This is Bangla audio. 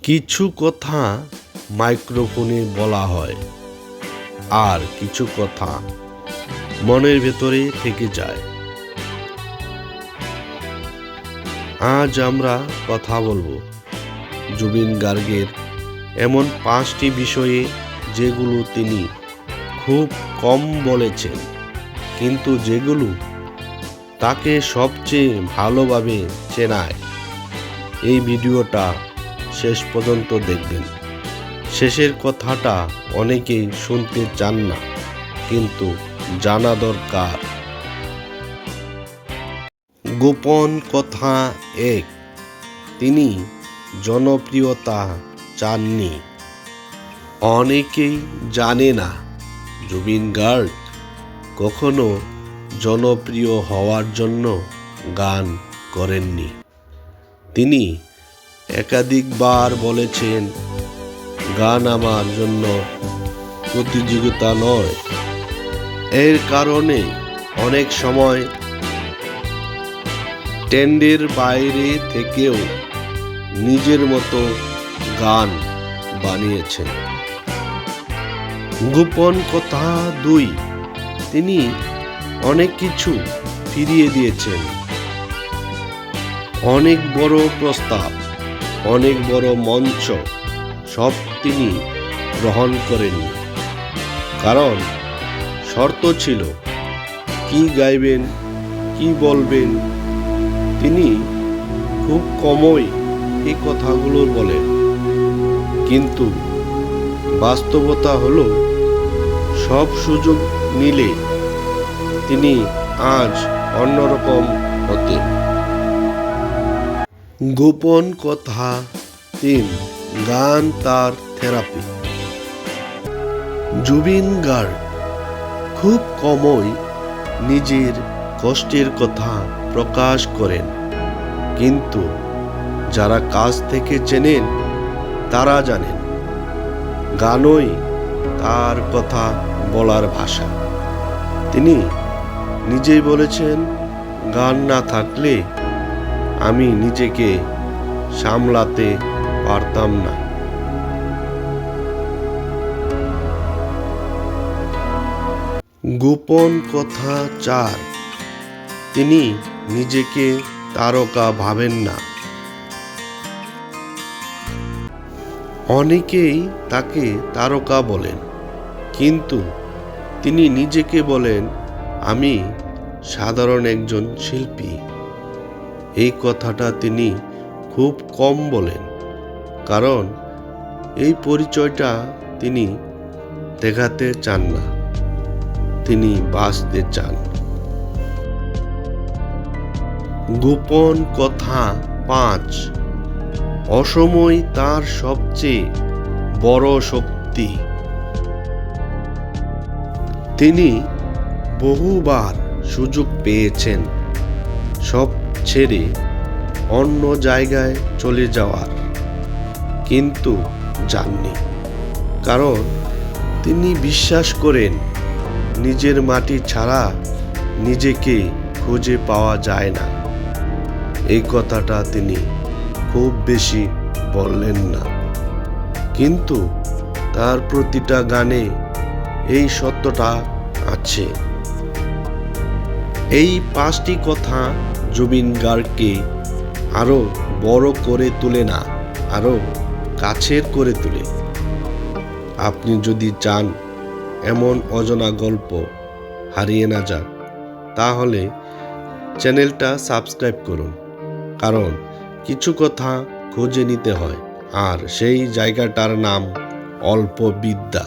কিছু কথা মাইক্রোফোনে বলা হয়, আর কিছু কথা মনের ভেতরে থেকে যায়। আজ আমরা কথা বলবো জুবিন গার্গের এমন 5টি বিষয়ে যেগুলো তিনি খুব কম বলেছেন, কিন্তু যেগুলো তাকে সবচেয়ে ভালোভাবে চেনায়। এই ভিডিওটা শেষ পর্যন্ত দেখবেন। শেষের কথাটা অনেকেই শুনতে চান না, কিন্তু জানা দরকার। গোপন কথা 1, তিনি জনপ্রিয়তা চাননি। অনেকেই জানে না জুবিন গার্গ কখনো জনপ্রিয় হওয়ার জন্য গান করেননি। তিনি একাধিকবার বলেছেন, গান আমার জন্য প্রতিযোগিতা নয়। এর কারণে অনেক সময় ট্রেন্ডের বাইরে থেকেও নিজের মতো গান বানিয়েছেন। গোপন কথা 2, তিনি অনেক কিছু ফিরিয়ে দিয়েছেন। অনেক বড় প্রস্তাব, অনেক বড় মঞ্চ, সব তিনি গ্রহণ করেননি। কারণ শর্ত ছিল কি গাইবেন, কি বলবেন। তিনি খুব কমই এই কথাগুলো বলেন, কিন্তু বাস্তবতা হলো সব সুযোগ নিলে তিনি আজ অন্যরকম হতেন। গোপন কথা 3, গান তার থেরাপি। জুবিন গার্গ খুব কমই নিজের কষ্টের কথা প্রকাশ করেন, কিন্তু যারা কাছ থেকে চেনেন তারা জানেন গানই তার কথা বলার ভাষা। তিনি নিজেই বলেছেন, গান না থাকলে আমি নিজেকে সামলাতে পারতাম না। গোপন কথা 4, তিনি নিজেকে তারকা ভাবেন না। অনেকেই তাকে তারকা বলেন, কিন্তু তিনি নিজেকে বলেন, আমি সাধারণ একজন শিল্পী। এই কথাটা তিনি খুব কম বলেন, কারণ এই পরিচয়টা তিনি দেখাতে চান না। তিনি বাঁচতে চান। গোপন কথা 5, অসময় তার সবচেয়ে বড় শক্তি। তিনি বহুবার সুযোগ পেয়েছেন সব ছেড়ে অন্য জায়গায় চলে যাওয়ার, কিন্তু যাননি। কারণ তিনি বিশ্বাস করেন নিজের মাটি ছাড়া নিজেকে খুঁজে পাওয়া যায় না। এই কথাটা তিনি খুব বেশি বললেন না, কিন্তু তার প্রতিটা গানে এই সত্যটা আছে। এই 5টি কথা জুবিন গার্গকে আরো বড় করে তোলে না, আরো কাছের করে তোলে। আপনি যদি চান এমন অজানা গল্প হারিয়ে না যাক, তাহলে চ্যানেলটা সাবস্ক্রাইব করুন। কারণ কিছু কথা খুঁজে নিতে হয়, আর সেই জায়গাটার নাম অল্প বিদ্যা।